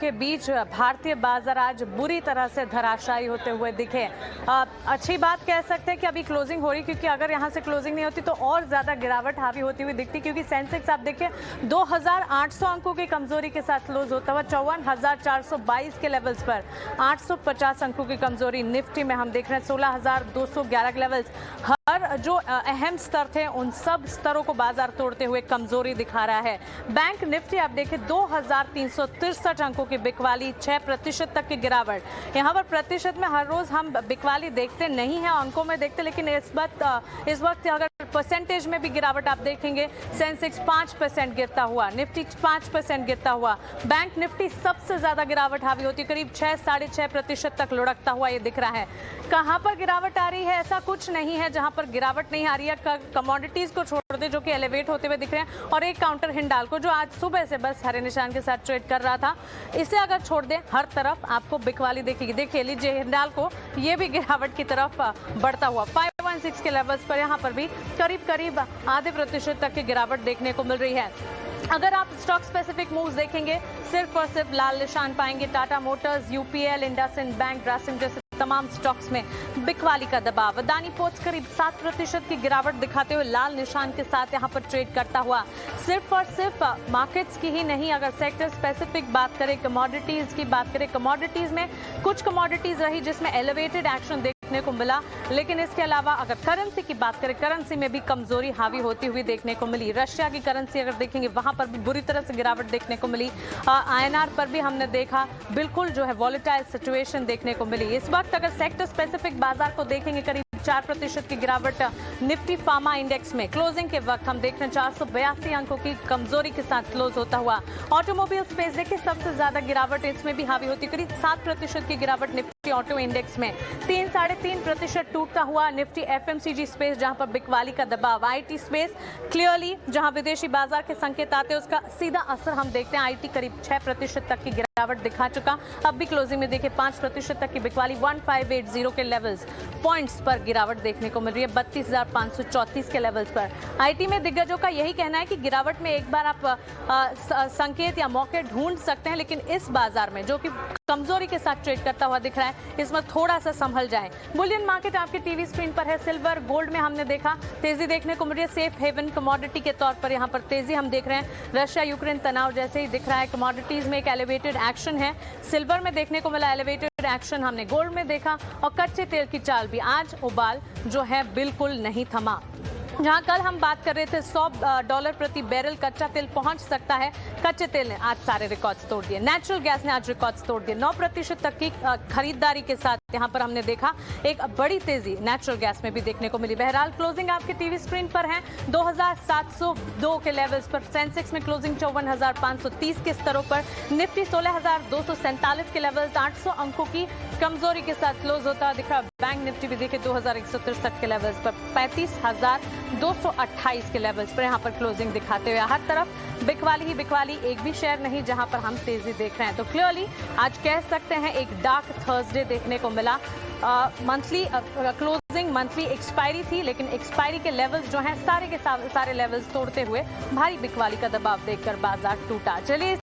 के बीच भारतीय बाजार आज बुरी तरह से धराशायी होते हुए दिखे। अच्छी बात कह सकते हैं कि अभी क्लोजिंग हो रही, क्योंकि अगर यहां से क्लोजिंग नहीं होती तो और ज्यादा गिरावट हावी होती हुई दिखती, क्योंकि सेंसेक्स आप देखिए 2800 अंकों की कमजोरी के साथ क्लोज होता हुआ 54,422 के लेवल्स पर। 850 अंकों की कमजोरी निफ्टी में हम देख रहे हैं। 16,211 के लेवल्स, हर जो अहम स्तर थे उन सब स्तरों को बाजार तोड़ते हुए कमजोरी दिखा रहा है। बैंक निफ्टी आप देखिए 2,363 अंकों की बिकवाली, 6% तक की गिरावट। यहाँ पर प्रतिशत में हर रोज हम बिकवाली देखते नहीं हैं, अंकों में देखते, लेकिन इस वक्त अगर परसेंटेज में भी गिरावट आप देखेंगे, सेंसेक्स 5% गिरता हुआ, निफ्टी 5% गिरता हुआ, बैंक निफ्टी सबसे ज्यादा गिरावट हावी होती, करीब 6-6.5% तक लुढ़कता हुआ ये दिख रहा है। कहां पर गिरावट आ रही है? ऐसा कुछ नहीं है जहां पर गिरावट नहीं आ रही है। कमोडिटीज को छोड़ दे जो कि एलिवेट होते हुए दिख रहे हैं, और एक काउंटर हिंडाल्को जो आज सुबह से बस हरे निशान के साथ ट्रेड कर रहा था, इसे अगर छोड़ दे हर तरफ आपको बिकवाली देखेगी। देखिए लीजिए हिंडाल्को, ये भी गिरावट की तरफ बढ़ता हुआ 516 के लेवल्स पर, यहाँ पर भी करीब आधे प्रतिशत तक की गिरावट देखने को मिल रही है। अगर आप स्टॉक स्पेसिफिक मूव्स देखेंगे, सिर्फ और सिर्फ लाल निशान पाएंगे। Tata Motors, UPL, IndusInd bank, Grasim जैसे तमाम स्टॉक्स में बिकवाली का दबाव। अदानी पोर्ट्स करीब 7% की गिरावट दिखाते हुए लाल निशान के साथ यहां पर ट्रेड करता हुआ। सिर्फ और सिर्फ मार्केट्स की ही नहीं, अगर सेक्टर स्पेसिफिक बात करें, कमोडिटीज की बात करें, कमोडिटीज में कुछ कमोडिटीज रही जिसमें एलिवेटेड एक्शन देखने को मिला, लेकिन इसके अलावा अगर करेंसी की बात करें, करेंसी में भी कमजोरी हावी होती हुई देखने को मिली। रशिया की करेंसी अगर देखेंगे, वहां पर भी बुरी तरह से गिरावट देखने को मिली। आईएनआर पर भी हमने देखा बिल्कुल जो है वॉलेटाइल सिचुएशन देखने को मिली। इस वक्त अगर सेक्टर स्पेसिफिक बाजार को देखेंगे, करीब 4% की गिरावट निफ्टी फार्मा इंडेक्स में। क्लोजिंग के वक्त हम देख रहे हैं 482 अंकों की कमजोरी के साथ क्लोज होता हुआ। ऑटोमोबाइल स्पेस देखिए सबसे ज्यादा गिरावट इसमें भी हावी होती, करीब 7% की गिरावट निफ्टी ऑटो इंडेक्स में। 3-3.5% टूटता हुआ निफ्टी एफएमसीजी स्पेस, जहां पर बिकवाली का दबाव। आईटी स्पेस क्लियरली जहां विदेशी बाजार के संकेत आते हैं, उसका सीधा असर हम देखते हैं। आईटी करीब 6% तक की गिरावट दिखा चुका। अब भी क्लोजिंग में देखिए 5% तक की बिकवाली, 1580 के लेवल्स पॉइंट्स पर गिरावट देखने को मिल रही है, 32,534 के लेवल्स पर। आईटी में दिग्गजों का यही कहना है कि गिरावट में एक बार आप संकेत या मौके ढूंढ सकते हैं, लेकिन इस बाजार में जो कि कमजोरी के साथ ट्रेड करता हुआ दिख रहा है, इसमें थोड़ा सा संभल जाए। बुलियन मार्केट आपके टीवी स्क्रीन पर है। सिल्वर, गोल्ड में हमने देखा तेजी देखने को मिल रही है। सेफ हेवन कमोडिटी के तौर पर यहाँ पर तेजी हम देख रहे हैं। रशिया यूक्रेन तनाव जैसे ही दिख रहा है। कमोडिटीज में एक एलिवेटेड एक्शन है, सिल्वर में देखने को मिला एलिवेटेड एक्शन, हमने गोल्ड में देखा। और कच्चे तेल की चाल भी आज उबाल जो है बिल्कुल नहीं थमा। जहां कल हम बात कर रहे थे $100 प्रति बैरल कच्चा तेल पहुंच सकता है, कच्चे तेल ने आज सारे रिकॉर्ड्स तोड़ दिए। नेचुरल गैस ने आज रिकॉर्ड्स तोड़ दिए। 9% तक की खरीदारी के साथ यहां पर हमने देखा एक बड़ी तेजी नेचुरल गैस में भी देखने को मिली। बहरहाल क्लोजिंग आपके टीवी स्क्रीन पर है 2702 के लेवल्स पर। सेंसेक्स में क्लोजिंग 54,530 के स्तरों पर। निफ्टी 16,247 के लेवल्स, 800 अंकों की कमजोरी के साथ क्लोज होता दिख रहा। बैंक निफ्टी भी देखिए 2163 के लेवल्स पर, 35,228 के लेवल्स पर यहाँ पर क्लोजिंग दिखाते हुए। हर तरफ बिकवाली ही बिकवाली, एक भी शेयर नहीं जहां पर हम तेजी देख रहे हैं। तो क्लियरली आज कह सकते हैं एक डार्क थर्सडे देखने को मिला। मंथली क्लोजिंग मंथली एक्सपायरी थी, लेकिन एक्सपायरी के लेवल्स जो हैं सारे के सारे लेवल्स तोड़ते हुए भारी बिकवाली का दबाव देखकर बाजार टूटा। चलिए